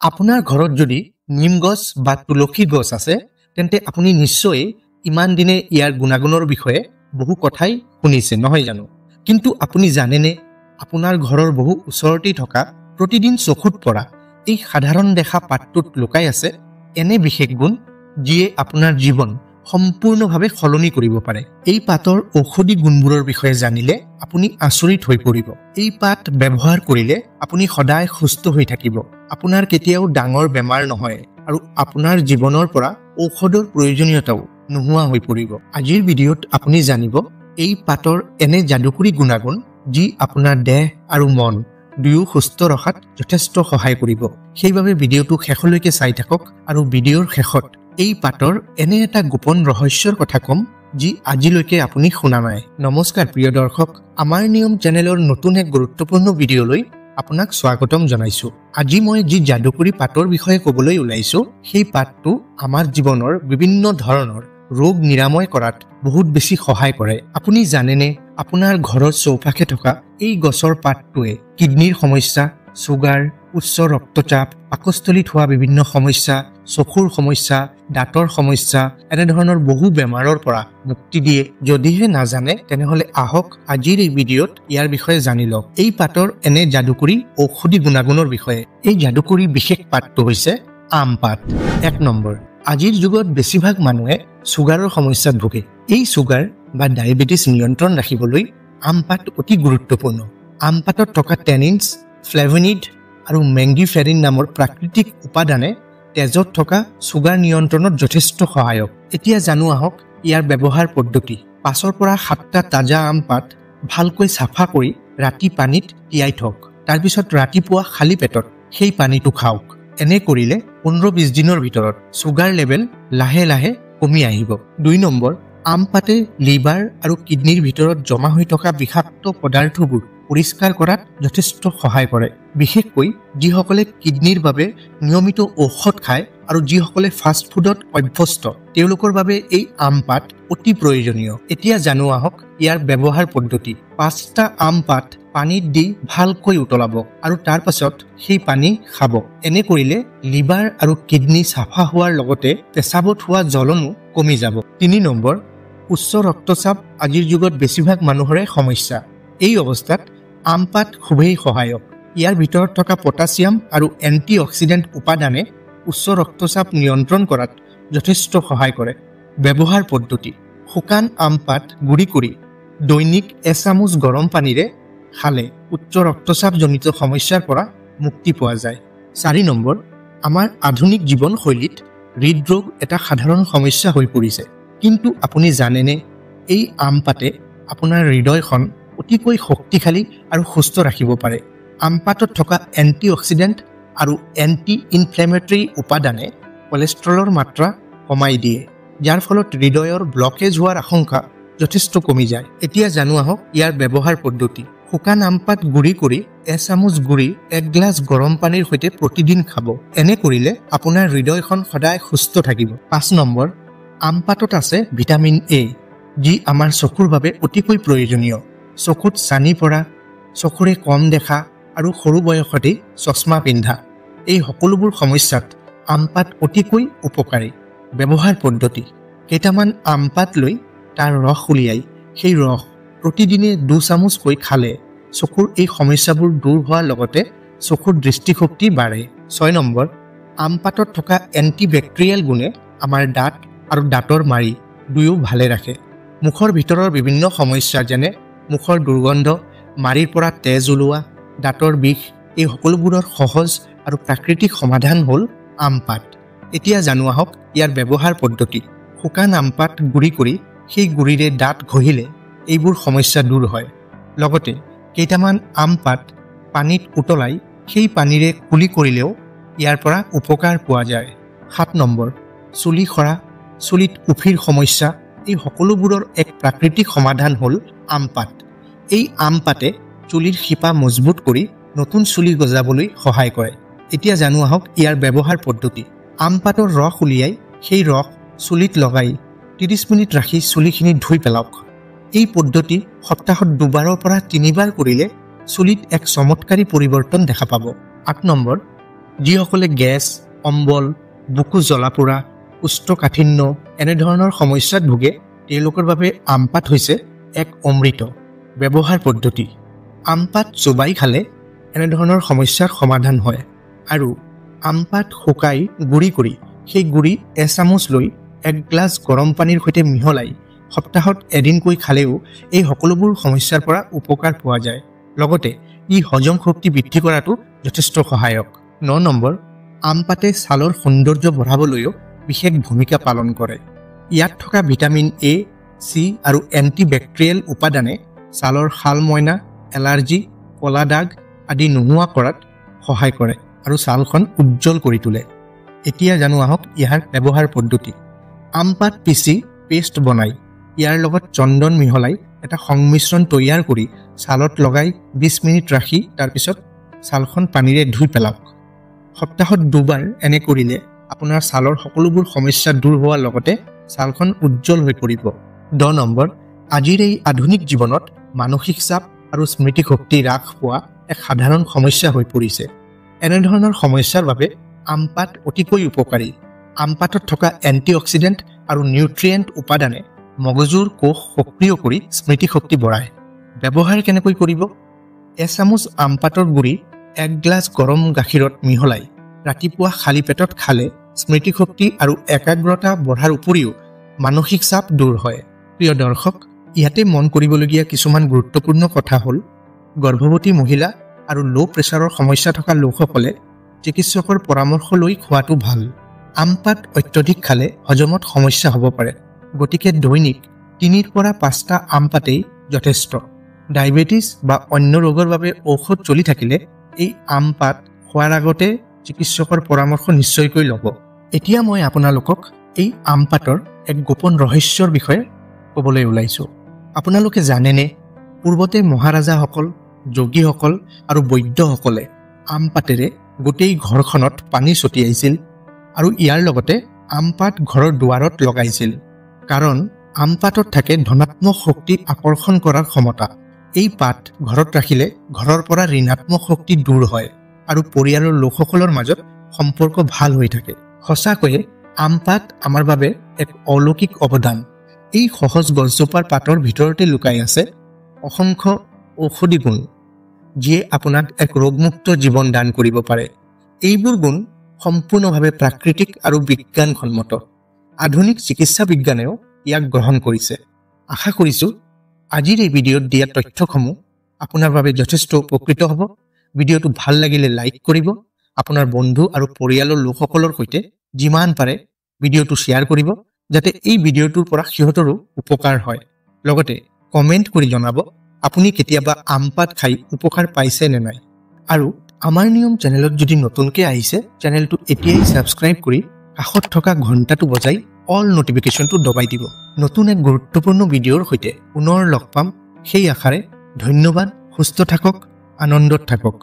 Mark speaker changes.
Speaker 1: আপোনাৰ ঘৰত যদি নিম গছ বা তুলসী গছ আছে তেন্তে আপুনি নিশ্চয় ইমান দিনে ইয়াৰ গুণাগুণৰ বিষয়ে বহু কথাই শুনিছে নহয় জানো কিন্তু আপুনি জানেনে আপোনাৰ ঘৰৰ বহু ওচৰতে থকা প্ৰতিদিন চকুত পৰা এই সাধাৰণ দেখা পাতটোত লুকাই আছে এনে বিশেষ গুণ যিয়ে আপোনাৰ জীৱন সম্পূৰ্ণভাৱে সলনি কৰিব পাৰে এই পাতৰ ঔষধি গুণবোৰৰ বিষয়ে জানিলে আপুনি আচৰিত হৈ পৰিব এই পাত ব্যৱহাৰ কৰিলে আপুনি সদায় সুস্থ হৈ থাকিব আপোনাৰ কেতিয়াও ডাঙৰ বেমাৰ নহয় আৰু আপোনাৰ জীৱনৰ পৰা ঔষধৰ প্ৰয়োজনীয়তাও নোহোৱা হৈ পৰিব আজিৰ ভিডিঅ'ত আপুনি জানিব এই পাতৰ এনে যাদুকৰী গুণাগুণ যি আপোনাৰ দেহ আৰু মন দুয়ো সুস্থ ৰখাত যথেষ্ট সহায় কৰিব সেইবাবে ভিডিঅ'টো শেষলৈকে চাই থাকক আৰু ভিডিঅ'ৰ শেষত এই পাতৰ এনে এটা গোপন ৰহস্যৰ কথা কম যি আজিলৈকে আপুনি শুনা নাই নমস্কাৰ প্ৰিয় দৰ্শক আমাৰ নিয়ম চেনেলৰ নতুন এক গুৰুত্বপূৰ্ণ ভিডিঅ'লৈ আপোনাক স্বাগতম জনাইছো আজি মই যি যাদুকৰী পাতৰ বিষয়ে ক'বলৈ ওলাইছো সেই পাতটো আমাৰ জীৱনৰ বিভিন্ন ধৰণৰ ৰোগ নিৰাময় কৰাত বহুত বেছি সহায় কৰে আপুনি জানেনে আপোনাৰ ঘৰৰ চৌপাশে থকা এই গছৰ পাতটোৱে কিডনিৰ সমস্যা সুগাৰ উচ্চ ৰক্তচাপ পাকস্থলীত হোৱা বিভিন্ন সমস্যা চকুৰ সমস্যা দাঁতৰ সমস্যা এনে ধৰণৰ বহু বেমাৰৰ পৰা মুক্তি দিয়ে যদিহে নাজানে তেনেহলে আহক আজিৰ এই ভিডিঅ'ত ইয়াৰ বিষয়ে জানি লওক এই পাতৰ এনে যাদুকৰী ঔষধি গুণাগুণৰ বিষয়ে এই যাদুকৰী বিশেষ পাতটো হৈছে আম পাত 1 নম্বৰ আজিৰ যুগত বেছিভাগ মানুহে সুগাৰৰ সমস্যাত ভুগে এই সুগাৰ বা ডায়েবেটিছ নিয়ন্ত্ৰণ ৰাখিবলৈ আম পাত অতি গুৰুত্বপূৰ্ণ আম পাতত থকা টেনিনছ ফ্লেভোনিড আৰু মেংগিফেৰিন নামৰ প্ৰাকৃতিক উপাদানে তেজত থকা সুগাৰ নিয়ন্ত্ৰণত যথেষ্ট সহায়ক এতিয়া জানো আহক ইয়াৰ ব্যৱহাৰ পদ্ধতি 5 পৰা 7টা তাজা আম পাত ভালকৈ চাফা কৰি ৰাতি পানীত তিয়াই থওক তাৰ পিছত ৰাতিপুৱা খালী পেটত সেই পানীটো খাওক এনে কৰিলে 15-20 দিনৰ ভিতৰত সুগাৰ লেভেল লাহে লাহে কমি আহিব 2 নম্বৰ আম পাতে লিভাৰ আৰু কিডনিৰ ভিতৰত জমা হৈ থকা বিষাক্ত পদাৰ্থবোৰ পৰিষ্কাৰ কৰাত যথেষ্ট সহায় কৰে বিশেষকৈ যিসকলে কিডনিৰ বাবে নিয়মিত ঔষধ খায় আৰু যিসকলে ফাষ্ট ফুডত অভ্যস্ত তেওঁলোকৰ বাবে এই আম পাত অতি প্ৰয়োজনীয় এতিয়া জানো আহক ইয়াৰ ব্যৱহাৰ পদ্ধতি 5টা আম পাত পানীত দি ভালকৈ উতলাব আৰু তাৰ পাছত সেই পানী খাব এনে কৰিলে লিভাৰ আৰু কিডনি চাফা হোৱাৰ লগতে পেচাবত হোৱা জ্বলনো কমি যাব 3 নম্বৰ উচ্চ ৰক্তচাপ আজিৰ যুগত বেছিভাগ মানুহৰে সমস্যা এই অৱস্থাত আম পাত খুবেই সহায়ক ইয়াৰ ভিতৰত থকা পটাছিয়াম আৰু এন্টিঅক্সিডেন্ট উপাদানে উচ্চ ৰক্তচাপ নিয়ন্ত্ৰণ কৰাত যথেষ্ট সহায় কৰে ব্যৱহাৰ পদ্ধতি শুকান আম পাত গুড়ি কৰি দৈনিক এচামুচ গৰম পানীৰে খালে উচ্চ ৰক্তচাপজনিত সমস্যাৰ পৰা মুক্তি পোৱা যায় 4 নম্বৰ আমাৰ আধুনিক জীৱনশৈলীত হৃদৰোগ এটা সাধাৰণ সমস্যা হৈ পৰিছে কিন্তু আপুনি জানেনে এই আম পাতে আপোনাৰ হৃদয়খন অতিকৈ শক্তিশালী আৰু সুস্থ ৰাখিব পাৰে আম পাতত থকা এন্টিঅক্সিডেন্ট আৰু এন্টি ইনফ্লেমেটৰী উপাদানে কোলেষ্ট্ৰলৰ মাত্ৰা কমাই দিয়ে যাৰ ফলত হৃদয়ৰ ব্লকেজ হোৱাৰ আশংকা যথেষ্ট কমি যায় এতিয়া জানো আহক ইয়াৰ ব্যৱহাৰ পদ্ধতি শুকান আম পাত গুড়ি কৰি এচামুচ গুড়ি 1 গ্লাছ গৰম পানীৰ সৈতে প্ৰতিদিন খাব এনে কৰিলে আপোনাৰ হৃদয়খন সদায় সুস্থ থাকিব 5 নম্বৰ আম পাতত আছে ভিটামিন এ যি আমাৰ চকুৰ বাবে অতিকৈ প্ৰয়োজনীয় চকুত চানি পৰা চকুৰে কম দেখা আৰু সৰু বয়সতে চশমা পিন্ধা এই সকলোবোৰ সমস্যাত আম পাত অতিকৈ উপকাৰী ব্যৱহাৰ পদ্ধতি কেইটামান আম পাত লৈ তাৰ ৰস উলিয়াই সেই ৰস প্ৰতিদিনে 2 চামুচকৈ খালে চকুৰ এই সমস্যাবোৰ দূৰ হোৱাৰ লগতে চকুৰ দৃষ্টিশক্তি বাঢ়ে 6 নম্বৰ আম পাতত থকা এন্টিবেক্টেৰিয়েল গুণে আমাৰ দাঁত আৰু দাঁতৰ মাৰি দুয়ো ভালে ৰাখে মুখৰ ভিতৰৰ বিভিন্ন সমস্যা যেনে মুখৰ দুৰ্গন্ধ মাৰিৰ পৰা তেজ ওলোৱা দাঁতৰ বিষ এই সকলোবোৰৰ সহজ আৰু প্ৰাকৃতিক সমাধান হ'ল আম পাত এতিয়া জানো আহক ইয়াৰ ব্যৱহাৰ পদ্ধতি শুকান আম পাত গুড়ি কৰি সেই গুড়িৰে দাঁত ঘঁহিলে এইবোৰ সমস্যা দূৰ হয় লগতে কেইটামান আম পাত পানীত উতলাই সেই পানীৰে কুলি কৰিলেও ইয়াৰ পৰা উপকাৰ পোৱা যায় 7 নম্বৰ চুলি সৰা চুলিত উফিৰ সমস্যা এই সকলোবোৰৰ এক প্ৰাকৃতিক সমাধান হ'ল আম পাত এই আম পাতে চুলিৰ শিপা মজবুত কৰি নতুন চুলি গজাবলৈ সহায় কৰে এতিয়া জানো আহক ইয়াৰ ব্যৱহাৰ পদ্ধতি আম পাতৰ ৰস উলিয়াই সেই ৰস চুলিত লগাই 30 মিনিট ৰাখি চুলিখিনি ধুই পেলাওক এই পদ্ধতি সপ্তাহত 2 বাৰৰ পৰা 3 বাৰ কৰিলে চুলিত এক চমৎকাৰী পৰিৱৰ্তন দেখা পাব 8 নম্বৰ যিসকলে গেছ, অম্বল, বুকু জ্বলা-পোৰা, কোষ্ঠকাঠিন্য এনেধৰণৰ সমস্যাত ভোগে তেওঁলোকৰ বাবে আম পাত হৈছে এক অমৃত ব্যৱহাৰ পদ্ধতি। আম পাত চোবাই খালে এনেধৰণৰ সমস্যাৰ সমাধান হয় আৰু আম পাত শুকাই গুড়ি কৰি সেই গুড়ি এচামুচ লৈ 1 গ্লাছ গৰম পানীৰ সৈতে মিহলাই সপ্তাহত এদিনকৈ খালেও এই সকলোবোৰ সমস্যাৰ পৰা উপকাৰ পোৱা যায়। লগতে ই হজম শক্তি বৃদ্ধি কৰাটো যথেষ্ট সহায়ক। 9 নম্বৰ, আম পাতে ছালৰ সৌন্দৰ্য বঢ়াবলৈও বিশেষ ভূমিকা পালন কৰে। ইয়াত থকা ভিটামিন এ, চি আৰু এণ্টিবেক্টেৰিয়েল উপাদানে ছালৰ শাল মইনা, এলাৰ্জি, কলা দাগ আদি নোহোৱা কৰাত সহায় কৰে আৰু ছালখন উজ্জ্বল কৰি তোলে। এতিয়া জানো আহক ইয়াৰ ব্যৱহাৰ পদ্ধতি। আম পাত পিচি পেষ্ট বনাই ইয়াৰ লগত চন্দন মিহলাই এটা সংমিশ্ৰণ তৈয়াৰ কৰি ছালত লগাই 20 মিনিট ৰাখি তাৰপিছত ছালখন পানীৰে ধুই পেলাওক। সপ্তাহত 2 বাৰ এনে কৰিলে আপোনাৰ ছালৰ সকলোবোৰ সমস্যা দূৰ হোৱাৰ লগতে ছালখন উজ্জ্বল হৈ পৰিব। 10 নম্বৰ, আজিৰ এই আধুনিক জীৱনত মানসিক চাপ আৰু স্মৃতিশক্তি হ্ৰাস পোৱা এক সাধাৰণ সমস্যা হৈ পৰিছে। এনেধৰণৰ সমস্যাৰ বাবে আম পাত অতিকৈ উপকাৰী। আম পাতত থকা এণ্টিঅক্সিডেণ্ট আৰু নিউট্ৰিয়েণ্ট উপাদানে মগজুৰ কোষ সক্ৰিয় কৰি স্মৃতিশক্তি বঢ়ায়। ব্যৱহাৰ কেনেকৈ কৰিব? এচামুচ আম পাতৰ গুড়ি 1 গ্লাছ গৰম গাখীৰত মিহলাই ৰাতিপুৱা খালী পেটত খালে স্মৃতিশক্তি আৰু একাগ্ৰতা বঢ়াৰ উপৰিও মানসিক চাপ দূৰ হয়। প্ৰিয় দৰ্শক, ইয়াতে মন কৰিবলগীয়া কিছুমান গুৰুত্বপূৰ্ণ কথা হ'ল গৰ্ভৱতী মহিলা আৰু ল' প্ৰেছাৰৰ সমস্যা থকা লোকসকলে চিকিৎসকৰ পৰামৰ্শ লৈ খোৱাটো ভাল। আম পাত অত্যধিক খালে হজমত সমস্যা হ'ব পাৰে, গতিকে দৈনিক 3 পৰা 5টা আম পাতেই যথেষ্ট। ডায়েবেটিছ বা অন্য ৰোগৰ বাবে ঔষধ চলি থাকিলে এই আম পাত খোৱাৰ আগতে চিকিৎসকৰ পৰামৰ্শ নিশ্চয়কৈ ল'ব। এতিয়া মই আপোনালোকক এই আম পাতৰ এক গোপন ৰহস্যৰ বিষয়ে ক'বলৈ ওলাইছোঁ। আপোনালোকে জানেনে, পূৰ্বতে মহাৰাজাসকল, যোগীসকল আৰু বৈদ্যসকলে আম পাতেৰে গোটেই ঘৰখনত পানী ছটিয়াইছিল আৰু ইয়াৰ লগতে আম পাত ঘৰৰ দুৱাৰত লগাইছিল। কাৰণ আম পাতত থাকে ধনাত্মক শক্তি আকৰ্ষণ কৰাৰ ক্ষমতা। এই পাত ঘৰত ৰাখিলে ঘৰৰ পৰা ঋণাত্মক শক্তি দূৰ হয় আৰু পৰিয়ালৰ লোকসকলৰ মাজত সম্পৰ্ক ভাল হৈ থাকে। সঁচাকৈয়ে আম পাত আমাৰ বাবে এক অলৌকিক অৱদান। এই সহজ গছজোপাৰ পাতৰ ভিতৰতে লুকাই আছে অসংখ্য ঔষধি গুণ, যিয়ে আপোনাক এক ৰোগমুক্ত জীৱন দান কৰিব পাৰে। এইবোৰ গুণ সম্পূৰ্ণভাৱে প্ৰাকৃতিক আৰু বিজ্ঞানসন্মত। আধুনিক চিকিৎসা বিজ্ঞানেও ইয়াক গ্ৰহণ কৰিছে। আশা কৰিছোঁ আজিৰ এই ভিডিঅ'ত দিয়া তথ্যসমূহ আপোনাৰ বাবে যথেষ্ট উপকৃত হ'ব। ভিডিঅ'টো ভাল লাগিলে লাইক কৰিব, আপোনাৰ বন্ধু আৰু পৰিয়ালৰ লোকসকলৰ সৈতে যিমান পাৰে ভিডিঅ'টো শ্বেয়াৰ কৰিব, যাতে এই ভিডিঅ'টোৰ পৰা সিহঁতৰো উপকাৰ হয়। লগতে কমেণ্ট কৰি জনাব আপুনি কেতিয়াবা আম পাত খাই উপকাৰ পাইছে নে নাই। আৰু আমাৰ নিয়ম চেনেলত যদি নতুনকৈ আহিছে, চেনেলটো এতিয়াই ছাবস্ক্ৰাইব কৰি কাষত থকা ঘণ্টাটো বজাই অল নটিফিকেশ্যনটো দবাই দিব। নতুন এক গুৰুত্বপূৰ্ণ ভিডিঅ'ৰ সৈতে পুনৰ লগ পাম, সেই আশাৰে ধন্যবাদ। সুস্থ থাকক, আনন্দত থাকক।